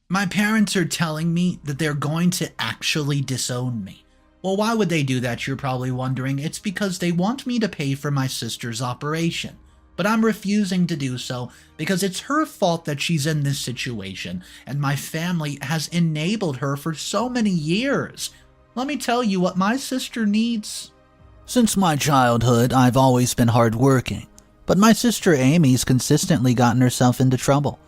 My parents are telling me that they're going to actually disown me. Well, why would they do that, you're probably wondering. It's because they want me to pay for my sister's operation. But I'm refusing to do so because it's her fault that she's in this situation, and my family has enabled her for so many years. Let me tell you what my sister needs. Since my childhood, I've always been hardworking, but my sister Amy's consistently gotten herself into trouble.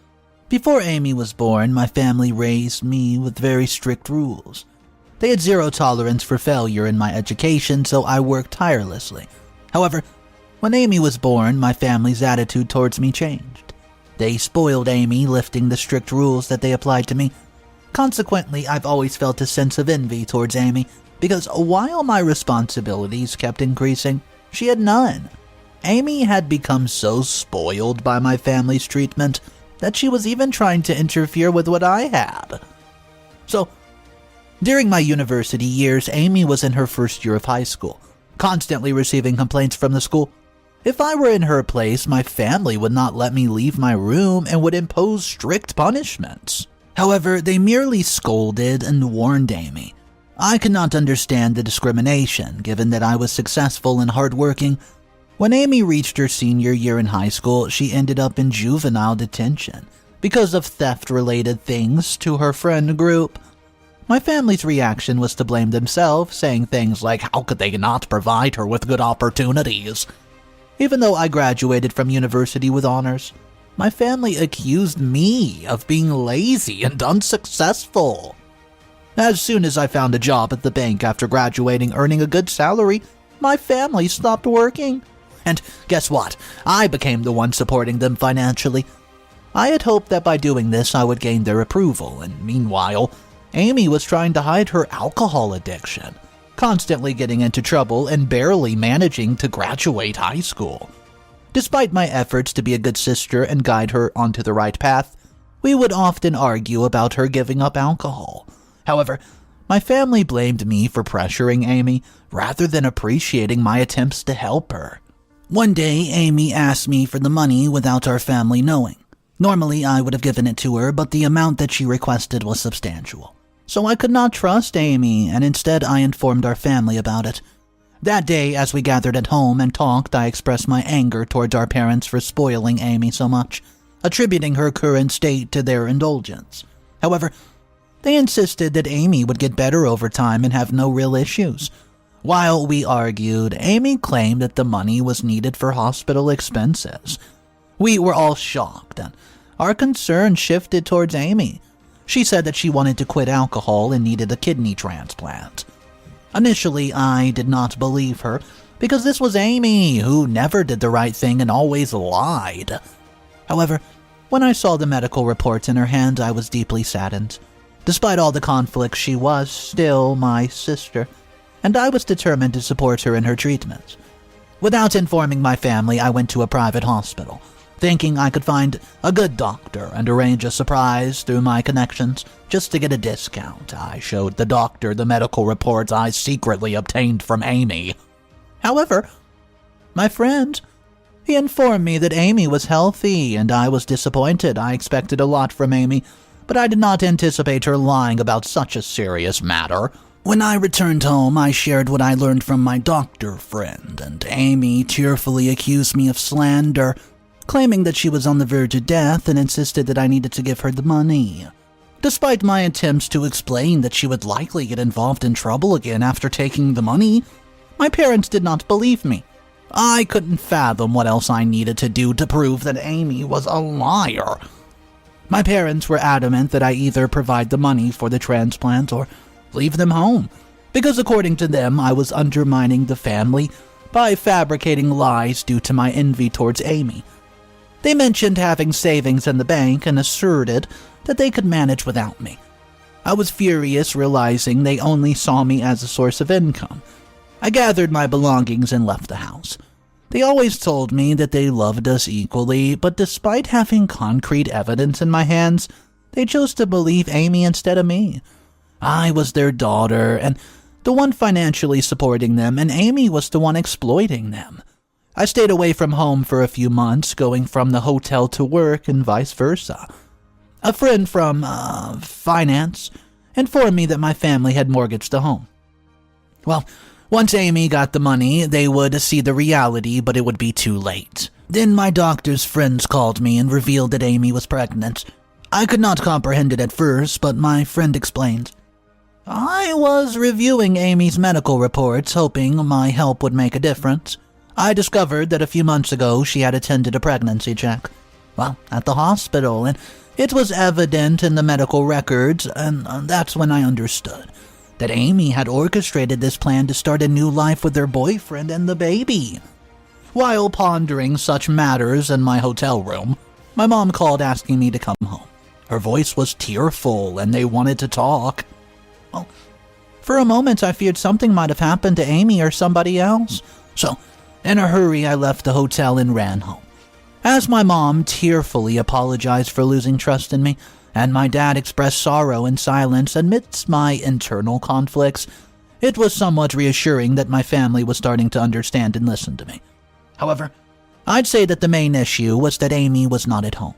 Before Amy was born, my family raised me with very strict rules. They had zero tolerance for failure in my education, so I worked tirelessly. However, when Amy was born, my family's attitude towards me changed. They spoiled Amy, lifting the strict rules that they applied to me. Consequently, I've always felt a sense of envy towards Amy, because while my responsibilities kept increasing, she had none. Amy had become so spoiled by my family's treatment that she was even trying to interfere with what I had. So, during my university years, Amy was in her first year of high school, constantly receiving complaints from the school. If I were in her place, my family would not let me leave my room and would impose strict punishments. However, they merely scolded and warned Amy. I could not understand the discrimination, given that I was successful and hardworking. When Amy reached her senior year in high school, she ended up in juvenile detention because of theft-related things to her friend group. My family's reaction was to blame themselves, saying things like, how could they not provide her with good opportunities? Even though I graduated from university with honors, my family accused me of being lazy and unsuccessful. As soon as I found a job at the bank after graduating, earning a good salary, my family stopped working. And guess what? I became the one supporting them financially. I had hoped that by doing this I would gain their approval, and meanwhile, Amy was trying to hide her alcohol addiction, constantly getting into trouble and barely managing to graduate high school. Despite my efforts to be a good sister and guide her onto the right path, we would often argue about her giving up alcohol. However, my family blamed me for pressuring Amy rather than appreciating my attempts to help her. One day, Amy asked me for the money without our family knowing. Normally, I would have given it to her, but the amount that she requested was substantial. So I could not trust Amy, and instead I informed our family about it. That day, as we gathered at home and talked, I expressed my anger towards our parents for spoiling Amy so much, attributing her current state to their indulgence. However, they insisted that Amy would get better over time and have no real issues. While we argued, Amy claimed that the money was needed for hospital expenses. We were all shocked, and our concern shifted towards Amy. She said that she wanted to quit alcohol and needed a kidney transplant. Initially, I did not believe her, because this was Amy, who never did the right thing and always lied. However, when I saw the medical reports in her hand, I was deeply saddened. Despite all the conflicts, she was still my sister, and I was determined to support her in her treatment. Without informing my family, I went to a private hospital, thinking I could find a good doctor and arrange a surprise through my connections just to get a discount. I showed the doctor the medical reports I secretly obtained from Amy. However, my friend, he informed me that Amy was healthy, and I was disappointed. I expected a lot from Amy, but I did not anticipate her lying about such a serious matter. When I returned home, I shared what I learned from my doctor friend, and Amy tearfully accused me of slander, claiming that she was on the verge of death and insisted that I needed to give her the money. Despite my attempts to explain that she would likely get involved in trouble again after taking the money, my parents did not believe me. I couldn't fathom what else I needed to do to prove that Amy was a liar. My parents were adamant that I either provide the money for the transplant or leave them home, because according to them, I was undermining the family by fabricating lies due to my envy towards Amy. They mentioned having savings in the bank and asserted that they could manage without me. I was furious, realizing they only saw me as a source of income. I gathered my belongings and left the house. They always told me that they loved us equally, but despite having concrete evidence in my hands, they chose to believe Amy instead of me. I was their daughter, and the one financially supporting them, and Amy was the one exploiting them. I stayed away from home for a few months, going from the hotel to work and vice versa. A friend from, finance informed me that my family had mortgaged the home. Well, once Amy got the money, they would see the reality, but it would be too late. Then my doctor's friends called me and revealed that Amy was pregnant. I could not comprehend it at first, but my friend explained. I was reviewing Amy's medical reports, hoping my help would make a difference. I discovered that a few months ago she had attended a pregnancy check. Well, at the hospital, and it was evident in the medical records, and that's when I understood that Amy had orchestrated this plan to start a new life with her boyfriend and the baby. While pondering such matters in my hotel room, my mom called asking me to come home. Her voice was tearful, and they wanted to talk. Well, for a moment I feared something might have happened to Amy or somebody else. So, in a hurry, I left the hotel and ran home. As my mom tearfully apologized for losing trust in me, and my dad expressed sorrow in silence amidst my internal conflicts, it was somewhat reassuring that my family was starting to understand and listen to me. However, I'd say that the main issue was that Amy was not at home.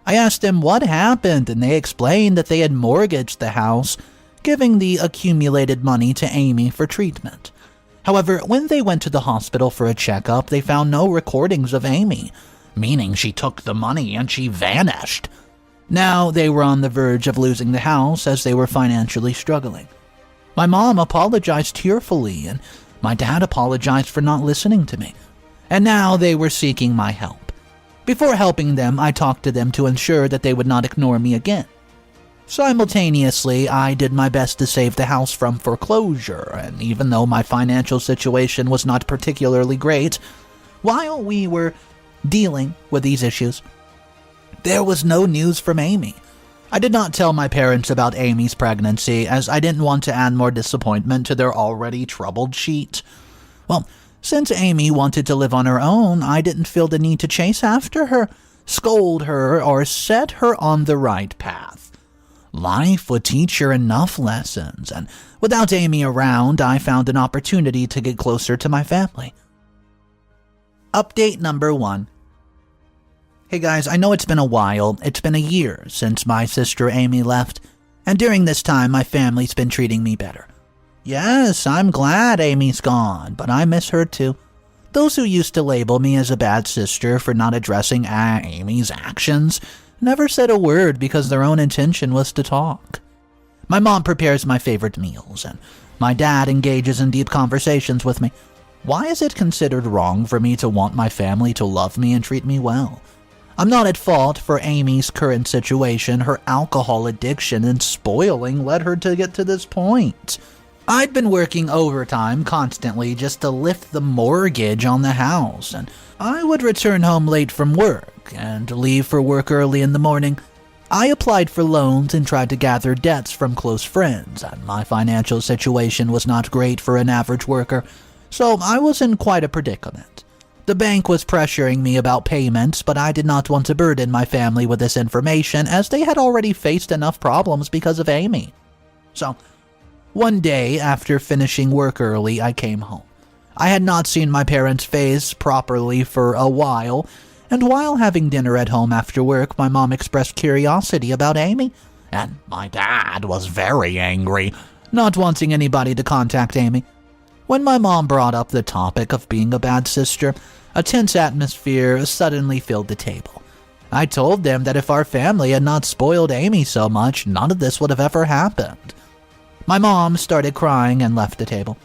I asked them what happened, and they explained that they had mortgaged the house, giving the accumulated money to Amy for treatment. However, when they went to the hospital for a checkup, they found no recordings of Amy, meaning she took the money and she vanished. Now they were on the verge of losing the house as they were financially struggling. My mom apologized tearfully, and my dad apologized for not listening to me. And now they were seeking my help. Before helping them, I talked to them to ensure that they would not ignore me again. Simultaneously, I did my best to save the house from foreclosure, and even though my financial situation was not particularly great, while we were dealing with these issues, there was no news from Amy. I did not tell my parents about Amy's pregnancy, as I didn't want to add more disappointment to their already troubled sheet. Well, since Amy wanted to live on her own, I didn't feel the need to chase after her, scold her, or set her on the right path. Life would teach her enough lessons, and without Amy around, I found an opportunity to get closer to my family. Update number 1. Hey guys, I know it's been a while. It's been a year since my sister Amy left, and during this time my family's been treating me better. Yes, I'm glad Amy's gone, but I miss her too. Those who used to label me as a bad sister for not addressing Amy's actions never said a word because their own intention was to talk. My mom prepares my favorite meals, and my dad engages in deep conversations with me. Why is it considered wrong for me to want my family to love me and treat me well? I'm not at fault for Amy's current situation. Her alcohol addiction and spoiling led her to get to this point. I'd been working overtime constantly just to lift the mortgage on the house, and I would return home late from work and leave for work early in the morning. I applied for loans and tried to gather debts from close friends, and my financial situation was not great for an average worker, so I was in quite a predicament. The bank was pressuring me about payments, but I did not want to burden my family with this information as they had already faced enough problems because of Amy. So, one day after finishing work early, I came home. I had not seen my parents' face properly for a while, and while having dinner at home after work, my mom expressed curiosity about Amy, and my dad was very angry, not wanting anybody to contact Amy. When my mom brought up the topic of being a bad sister, a tense atmosphere suddenly filled the table. I told them that if our family had not spoiled Amy so much, none of this would have ever happened. My mom started crying and left the table.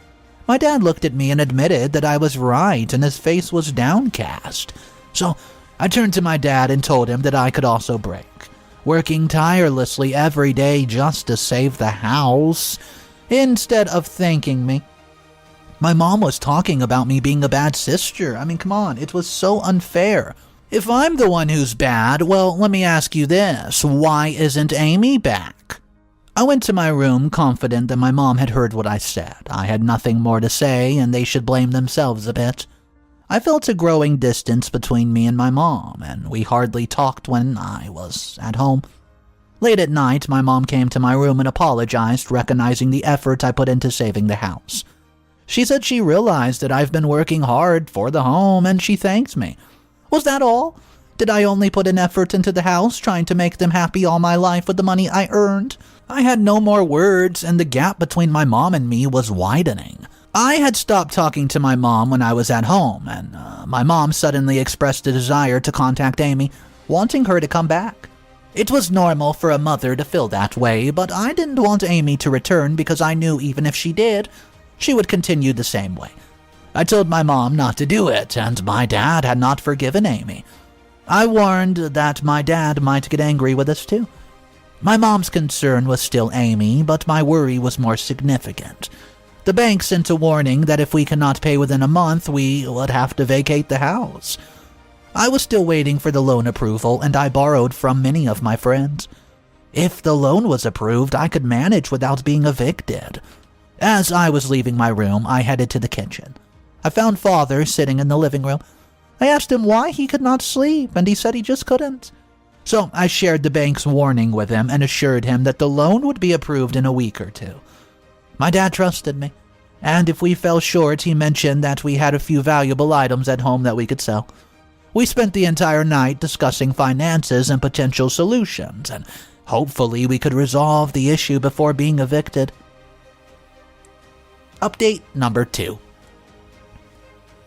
My dad looked at me and admitted that I was right, and his face was downcast. So I turned to my dad and told him that I could also break, working tirelessly every day just to save the house. Instead of thanking me, my mom was talking about me being a bad sister. I mean, come on, it was so unfair. If I'm the one who's bad, well, let me ask you this. Why isn't Amy back? I went to my room confident that my mom had heard what I said. I had nothing more to say, and they should blame themselves a bit. I felt a growing distance between me and my mom, and we hardly talked when I was at home. Late at night, my mom came to my room and apologized, recognizing the effort I put into saving the house. She said she realized that I've been working hard for the home, and she thanked me. Was that all? Did I only put an effort into the house, trying to make them happy all my life with the money I earned? I had no more words, and the gap between my mom and me was widening. I had stopped talking to my mom when I was at home, and my mom suddenly expressed a desire to contact Amy, wanting her to come back. It was normal for a mother to feel that way, but I didn't want Amy to return because I knew even if she did, she would continue the same way. I told my mom not to do it, and my dad had not forgiven Amy. I warned that my dad might get angry with us too. My mom's concern was still Amy, but my worry was more significant. The bank sent a warning that if we cannot pay within a month, we would have to vacate the house. I was still waiting for the loan approval, and I borrowed from many of my friends. If the loan was approved, I could manage without being evicted. As I was leaving my room, I headed to the kitchen. I found Father sitting in the living room. I asked him why he could not sleep, and he said he just couldn't. So I shared the bank's warning with him and assured him that the loan would be approved in a week or two. My dad trusted me, and if we fell short, he mentioned that we had a few valuable items at home that we could sell. We spent the entire night discussing finances and potential solutions, and hopefully we could resolve the issue before being evicted. Update number 2.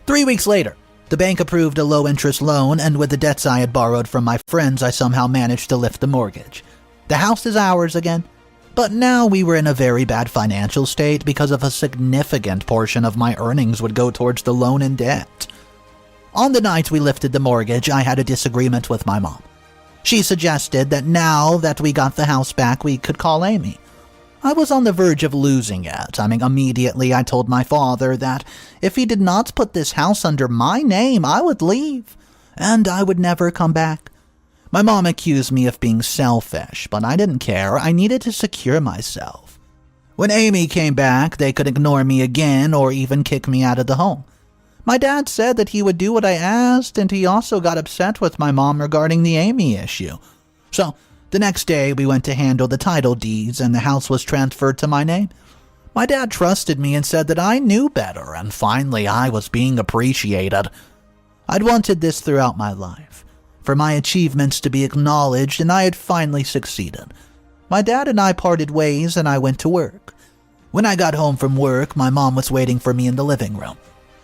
3 weeks later, the bank approved a low-interest loan, and with the debts I had borrowed from my friends, I somehow managed to lift the mortgage. The house is ours again, but now we were in a very bad financial state because of a significant portion of my earnings would go towards the loan and debt. On the night we lifted the mortgage, I had a disagreement with my mom. She suggested that now that we got the house back, we could call Amy. I was on the verge of losing it. Immediately I told my father that if he did not put this house under my name, I would leave, and I would never come back. My mom accused me of being selfish, but I didn't care. I needed to secure myself. When Amy came back, they could ignore me again or even kick me out of the home. My dad said that he would do what I asked, and he also got upset with my mom regarding the Amy issue. So, the next day, we went to handle the title deeds, and the house was transferred to my name. My dad trusted me and said that I knew better, and finally I was being appreciated. I'd wanted this throughout my life, for my achievements to be acknowledged, and I had finally succeeded. My dad and I parted ways, and I went to work. When I got home from work, my mom was waiting for me in the living room.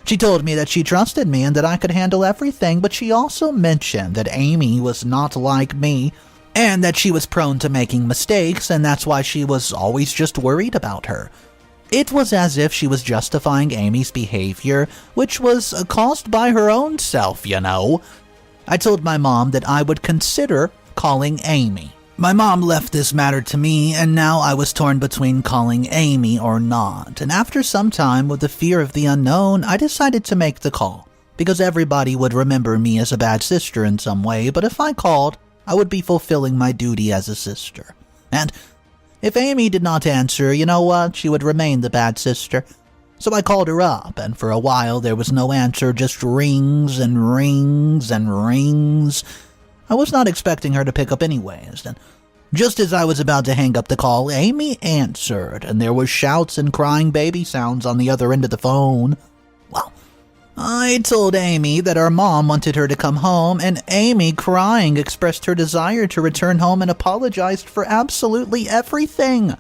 She told me that she trusted me and that I could handle everything, but she also mentioned that Amy was not like me, and that she was prone to making mistakes, and that's why she was always just worried about her. It was as if she was justifying Amy's behavior, which was caused by her own self, you know. I told my mom that I would consider calling Amy. My mom left this matter to me, and now I was torn between calling Amy or not, and after some time, with the fear of the unknown, I decided to make the call, because everybody would remember me as a bad sister in some way, but if I called, I would be fulfilling my duty as a sister. And if Amy did not answer, you know what, she would remain the bad sister. So I called her up, and for a while there was no answer, just rings and rings and rings. I was not expecting her to pick up anyways, and just as I was about to hang up the call, Amy answered, and there were shouts and crying baby sounds on the other end of the phone. Well, I told Amy that our mom wanted her to come home, and Amy, crying, expressed her desire to return home and apologized for absolutely everything.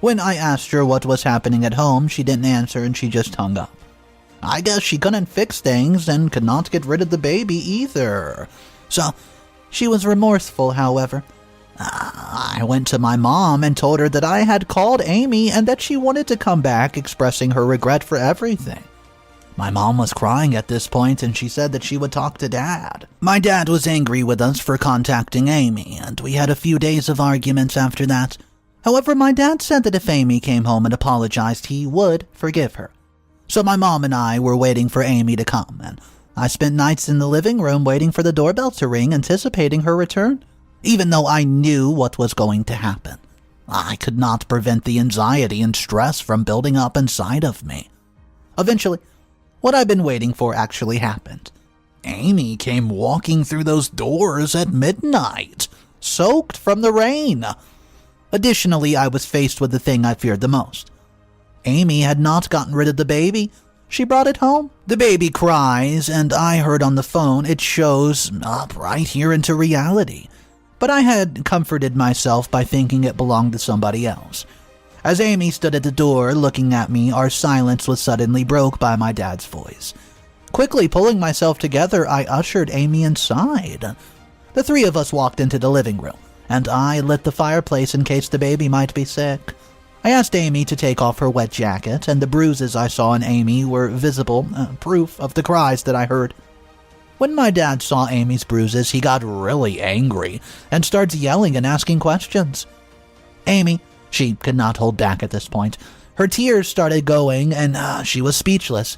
When I asked her what was happening at home, she didn't answer and she just hung up. I guess she couldn't fix things and could not get rid of the baby either. So, she was remorseful, however. I went to my mom and told her that I had called Amy and that she wanted to come back, expressing her regret for everything. My mom was crying at this point, and she said that she would talk to Dad. My dad was angry with us for contacting Amy, and we had a few days of arguments after that. However, my dad said that if Amy came home and apologized, he would forgive her. So my mom and I were waiting for Amy to come, and I spent nights in the living room waiting for the doorbell to ring, anticipating her return, even though I knew what was going to happen. I could not prevent the anxiety and stress from building up inside of me. Eventually, what I've been waiting for actually happened. Amy came walking through those doors at midnight, soaked from the rain. Additionally, I was faced with the thing I feared the most. Amy had not gotten rid of the baby, She brought it home. The baby cries, and I heard on the phone it shows up right here into reality. But I had comforted myself by thinking it belonged to somebody else. As Amy stood at the door looking at me, our silence was suddenly broke by my dad's voice. Quickly pulling myself together, I ushered Amy inside. The three of us walked into the living room, and I lit the fireplace in case the baby might be sick. I asked Amy to take off her wet jacket, and the bruises I saw on Amy were visible, proof of the cries that I heard. When my dad saw Amy's bruises, he got really angry and started yelling and asking questions. Amy, she could not hold back at this point. Her tears started going, and she was speechless.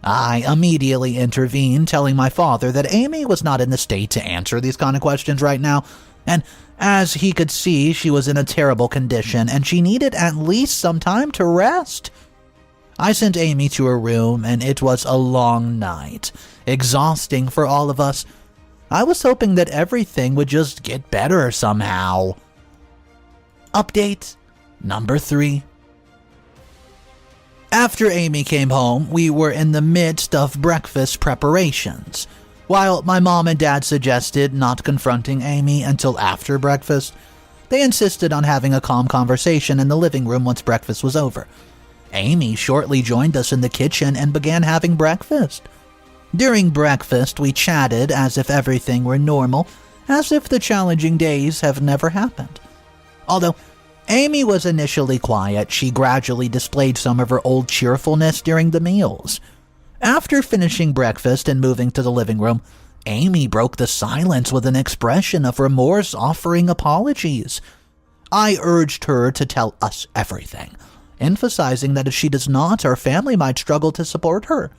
I immediately intervened, telling my father that Amy was not in the state to answer these kind of questions right now, and as he could see, she was in a terrible condition, and she needed at least some time to rest. I sent Amy to her room, and it was a long night, exhausting for all of us. I was hoping that everything would just get better somehow. Update number 3. After Amy came home, we were in the midst of breakfast preparations. While my mom and dad suggested not confronting Amy until after breakfast, they insisted on having a calm conversation in the living room once breakfast was over. Amy shortly joined us in the kitchen and began having breakfast. During breakfast, we chatted as if everything were normal, as if the challenging days have never happened. Although Amy was initially quiet, she gradually displayed some of her old cheerfulness during the meals. After finishing breakfast and moving to the living room, Amy broke the silence with an expression of remorse, offering apologies. I urged her to tell us everything, emphasizing that if she does not, our family might struggle to support her.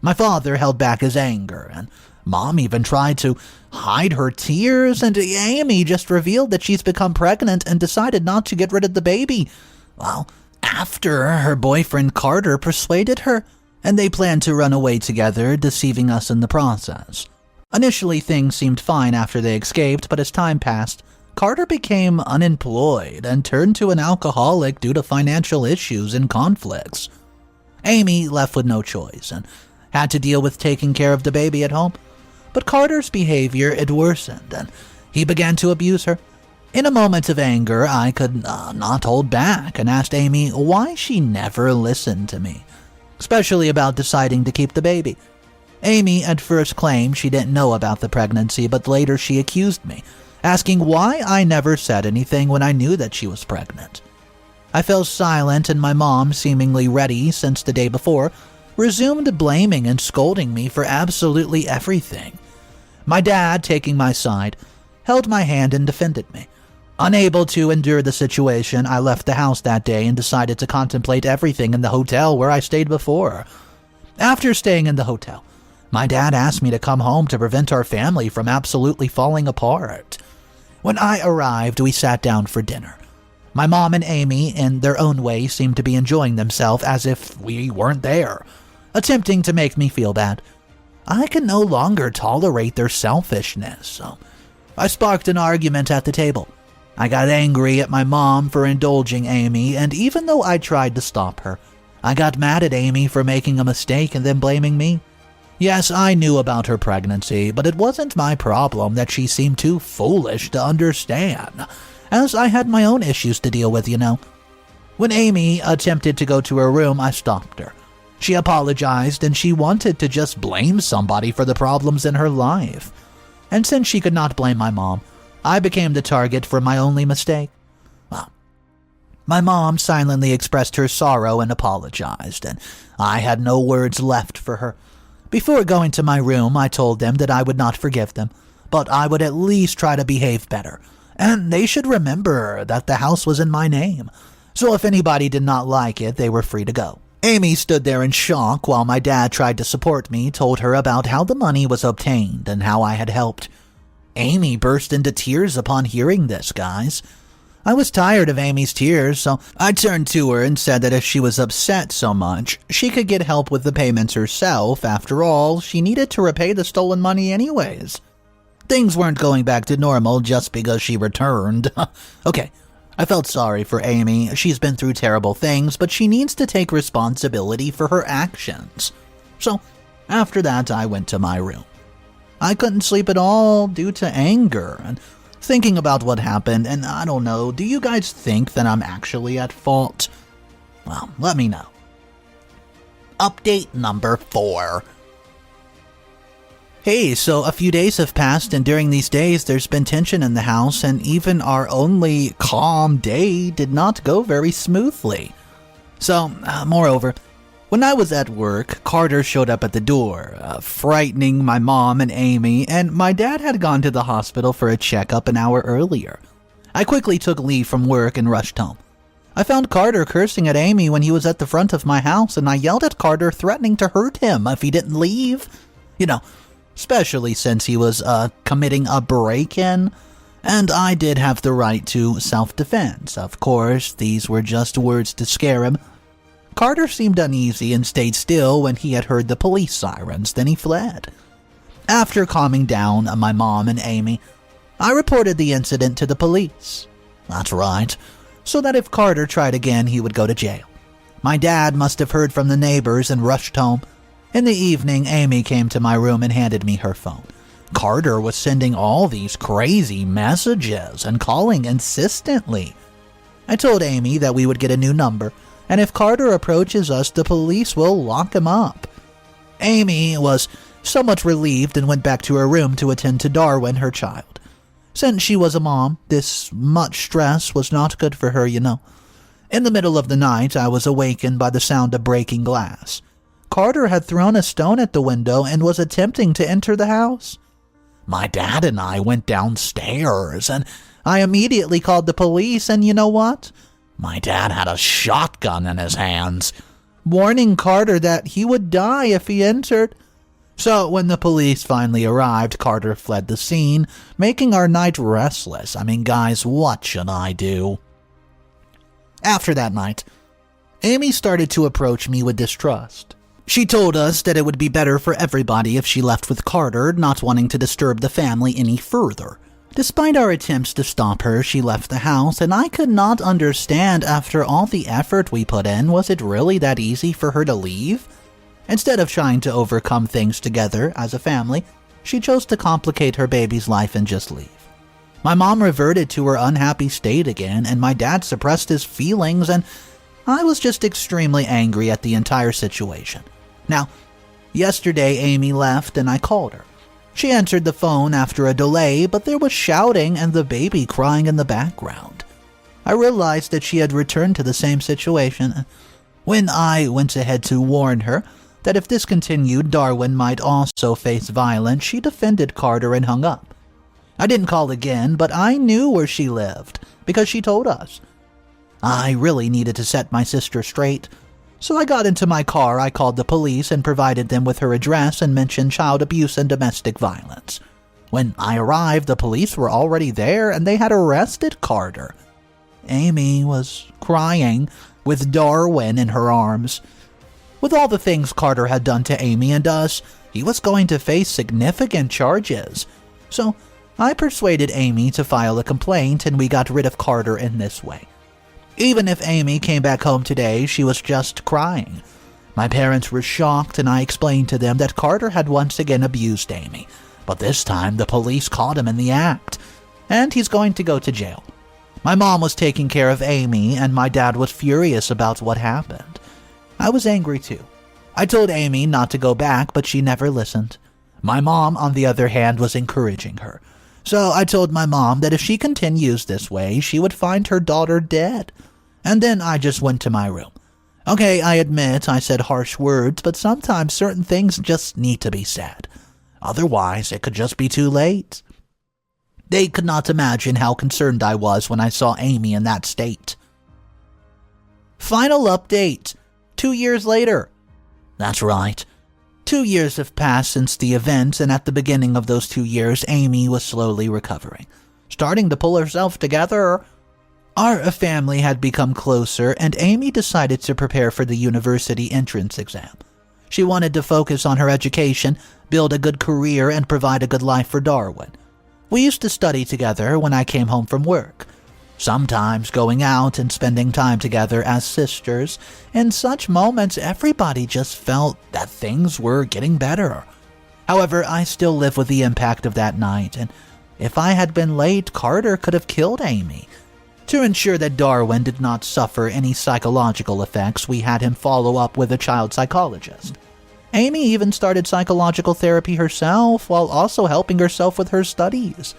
My father held back his anger, and Mom even tried to hide her tears, and Amy just revealed that she's become pregnant and decided not to get rid of the baby. Well, after her boyfriend Carter persuaded her, and they planned to run away together, deceiving us in the process. Initially, things seemed fine after they escaped, but as time passed, Carter became unemployed and turned to an alcoholic due to financial issues and conflicts. Amy left with no choice and had to deal with taking care of the baby at home. But Carter's behavior had worsened, and he began to abuse her. In a moment of anger, I could not hold back and asked Amy why she never listened to me, especially about deciding to keep the baby. Amy at first claimed she didn't know about the pregnancy, but later she accused me, asking why I never said anything when I knew that she was pregnant. I fell silent, and my mom, seemingly ready since the day before, resumed blaming and scolding me for absolutely everything. My dad, taking my side, held my hand and defended me. Unable to endure the situation, I left the house that day and decided to contemplate everything in the hotel where I stayed before. After staying in the hotel, my dad asked me to come home to prevent our family from absolutely falling apart. When I arrived, we sat down for dinner. My mom and Amy, in their own way, seemed to be enjoying themselves as if we weren't there, attempting to make me feel bad. I can no longer tolerate their selfishness, so I sparked an argument at the table. I got angry at my mom for indulging Amy, and even though I tried to stop her, I got mad at Amy for making a mistake and then blaming me. Yes, I knew about her pregnancy, but it wasn't my problem that she seemed too foolish to understand, as I had my own issues to deal with, you know. When Amy attempted to go to her room, I stopped her. She apologized, and she wanted to just blame somebody for the problems in her life. And since she could not blame my mom, I became the target for my only mistake. Well, my mom silently expressed her sorrow and apologized, and I had no words left for her. Before going to my room, I told them that I would not forgive them, but I would at least try to behave better, and they should remember that the house was in my name, so if anybody did not like it, they were free to go. Amy stood there in shock while my dad tried to support me, told her about how the money was obtained and how I had helped. Amy burst into tears upon hearing this, guys. I was tired of Amy's tears, so I turned to her and said that if she was upset so much, she could get help with the payments herself. After all, she needed to repay the stolen money anyways. Things weren't going back to normal just because she returned. Okay, I felt sorry for Amy. She's been through terrible things, but she needs to take responsibility for her actions. So, after that, I went to my room. I couldn't sleep at all due to anger and thinking about what happened, and I don't know, do you guys think that I'm actually at fault? Well, let me know. Update number 4. Hey, so a few days have passed, and during these days there's been tension in the house, and even our only calm day did not go very smoothly. So, moreover, when I was at work, Carter showed up at the door, frightening my mom and Amy, and my dad had gone to the hospital for a checkup an hour earlier. I quickly took leave from work and rushed home. I found Carter cursing at Amy when he was at the front of my house, and I yelled at Carter, threatening to hurt him if he didn't leave. Especially since he was committing a break-in, and I did have the right to self-defense. Of course, these were just words to scare him. Carter seemed uneasy and stayed still when he had heard the police sirens, then he fled. After calming down my mom and Amy, I reported the incident to the police. That's right, so that if Carter tried again, he would go to jail. My dad must have heard from the neighbors and rushed home. In the evening, Amy came to my room and handed me her phone. Carter was sending all these crazy messages and calling insistently. I told Amy that we would get a new number, and if Carter approaches us, the police will lock him up. Amy was somewhat relieved and went back to her room to attend to Darwin, her child. Since she was a mom, this much stress was not good for her, In the middle of the night, I was awakened by the sound of breaking glass. Carter had thrown a stone at the window and was attempting to enter the house. My dad and I went downstairs, and I immediately called the police, and you know what? My dad had a shotgun in his hands, warning Carter that he would die if he entered. So when the police finally arrived, Carter fled the scene, making our night restless. Guys, what should I do? After that night, Amy started to approach me with distrust. She told us that it would be better for everybody if she left with Carter, not wanting to disturb the family any further. Despite our attempts to stop her, she left the house, and I could not understand, after all the effort we put in, was it really that easy for her to leave? Instead of trying to overcome things together as a family, she chose to complicate her baby's life and just leave. My mom reverted to her unhappy state again, and my dad suppressed his feelings, and I was just extremely angry at the entire situation. Now, yesterday Amy left and I called her. She answered the phone after a delay, but there was shouting and the baby crying in the background. I realized that she had returned to the same situation. When I went ahead to warn her that if this continued, Darwin might also face violence, she defended Carter and hung up. I didn't call again, but I knew where she lived because she told us. I really needed to set my sister straight. So I got into my car, I called the police and provided them with her address and mentioned child abuse and domestic violence. When I arrived, the police were already there and they had arrested Carter. Amy was crying with Darwin in her arms. With all the things Carter had done to Amy and us, he was going to face significant charges. So I persuaded Amy to file a complaint and we got rid of Carter in this way. Even if Amy came back home today, she was just crying. My parents were shocked and I explained to them that Carter had once again abused Amy, but this time the police caught him in the act, and he's going to go to jail. My mom was taking care of Amy and my dad was furious about what happened. I was angry too. I told Amy not to go back, but she never listened. My mom, on the other hand, was encouraging her. So I told my mom that if she continues this way, she would find her daughter dead. And then I just went to my room. Okay, I admit I said harsh words, but sometimes certain things just need to be said. Otherwise, it could just be too late. They could not imagine how concerned I was when I saw Amy in that state. Final update. 2 years later. That's right. 2 years have passed since the event, and at the beginning of those 2 years, Amy was slowly recovering, starting to pull herself together. Our family had become closer, and Amy decided to prepare for the university entrance exam. She wanted to focus on her education, build a good career, and provide a good life for Darwin. We used to study together when I came home from work. sometimes going out and spending time together as sisters. In such moments, everybody just felt that things were getting better. However, I still live with the impact of that night, and if I had been late, Carter could have killed Amy. To ensure that Darwin did not suffer any psychological effects, we had him follow up with a child psychologist. Amy even started psychological therapy herself, while also helping herself with her studies.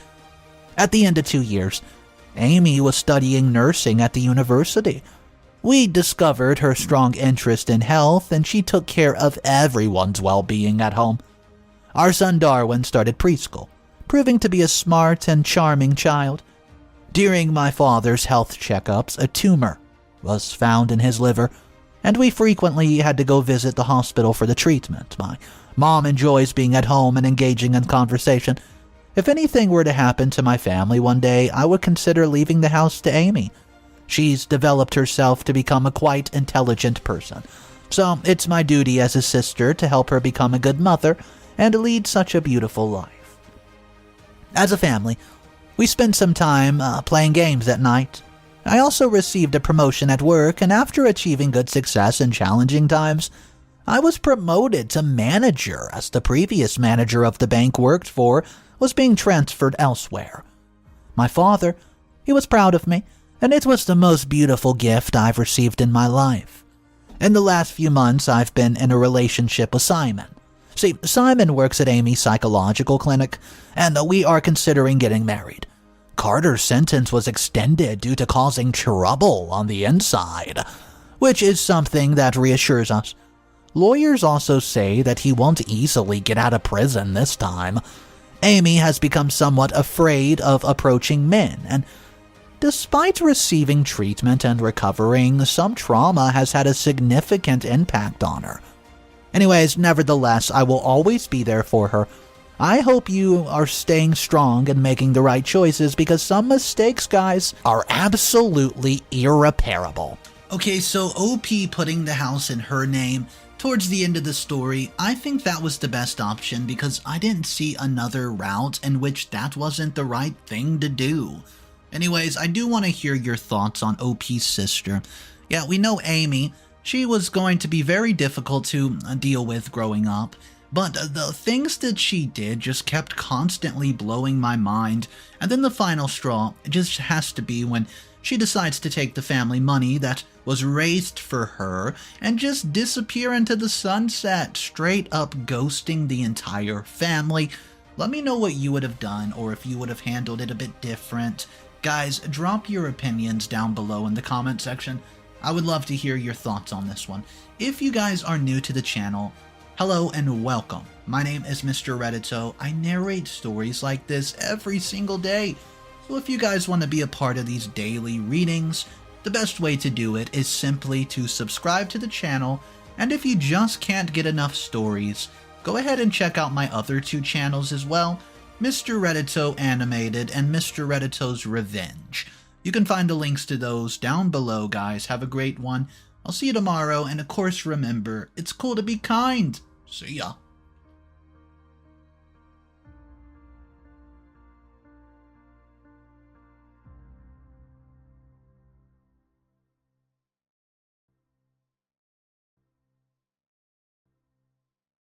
At the end of 2 years, Amy was studying nursing at the university. We discovered her strong interest in health, and she took care of everyone's well-being at home. Our son Darwin started preschool, proving to be a smart and charming child. During my father's health checkups, a tumor was found in his liver, and we frequently had to go visit the hospital for the treatment. My mom enjoys being at home and engaging in conversation. If anything were to happen to my family one day, I would consider leaving the house to Amy. She's developed herself to become a quite intelligent person, so it's my duty as a sister to help her become a good mother and lead such a beautiful life. As a family, we spent some time playing games at night. I also received a promotion at work, and after achieving good success in challenging times, I was promoted to manager as the previous manager of the bank worked for was being transferred elsewhere. My father, he was proud of me, and it was the most beautiful gift I've received in my life. In the last few months, I've been in a relationship with Simon. See, Simon works at Amy's psychological clinic, and we are considering getting married. Carter's sentence was extended due to causing trouble on the inside, which is something that reassures us. Lawyers also say that he won't easily get out of prison this time. Amy has become somewhat afraid of approaching men, and despite receiving treatment and recovering, some trauma has had a significant impact on her. Anyways, nevertheless, I will always be there for her. I hope you are staying strong and making the right choices, because some mistakes, guys, are absolutely irreparable. Okay, so OP putting the house in her name towards the end of the story, I think that was the best option because I didn't see another route in which that wasn't the right thing to do. Anyways, I do want to hear your thoughts on OP's sister. Yeah, we know Amy. She was going to be very difficult to deal with growing up, but the things that she did just kept constantly blowing my mind, and then the final straw just has to be when she decides to take the family money that was raised for her and just disappear into the sunset, straight up ghosting the entire family. Let me know what you would have done, or if you would have handled it a bit different. Guys, drop your opinions down below in the comment section. I would love to hear your thoughts on this one. If you guys are new to the channel, hello and welcome. My name is Mr. Reddito. I narrate stories like this every single day. So if you guys want to be a part of these daily readings, the best way to do it is simply to subscribe to the channel, and if you just can't get enough stories, go ahead and check out my other two channels as well, Mr. Reddito Animated and Mr. Reddito's Revenge. You can find the links to those down below, guys. Have a great one. I'll see you tomorrow, and of course remember, it's cool to be kind. See ya.